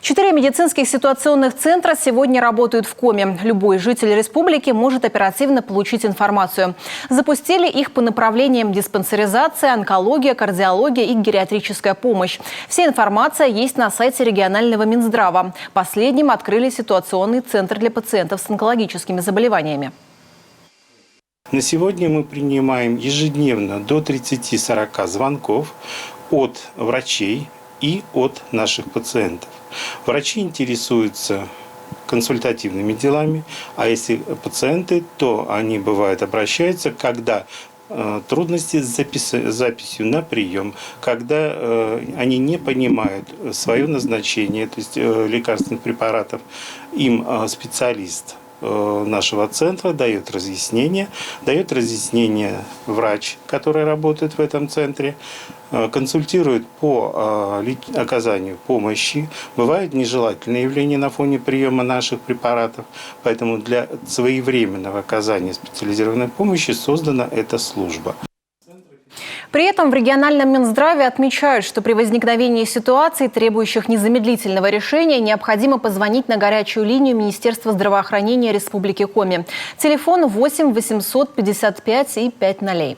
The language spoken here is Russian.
4 медицинских ситуационных центра сегодня работают в Коми. Любой житель республики может оперативно получить информацию. Запустили их по направлениям диспансеризация, онкология, кардиология и гериатрическая помощь. Вся информация есть на сайте регионального Минздрава. Последним открыли ситуационный центр для пациентов с онкологическими заболеваниями. На сегодня мы принимаем ежедневно до 30-40 звонков от врачей и от наших пациентов. Врачи интересуются консультативными делами, а если пациенты, то они бывают обращаются, когда трудности с записью на прием, когда они не понимают свое назначение, то есть лекарственных препаратов, им специалист нашего центра дает разъяснение врач, который работает в этом центре, консультирует по оказанию помощи. Бывают нежелательные явления на фоне приема наших препаратов, поэтому для своевременного оказания специализированной помощи создана эта служба. При этом в региональном Минздраве отмечают, что при возникновении ситуаций, требующих незамедлительного решения, необходимо позвонить на горячую линию Министерства здравоохранения Республики Коми. Телефон 8 855 и 5 0.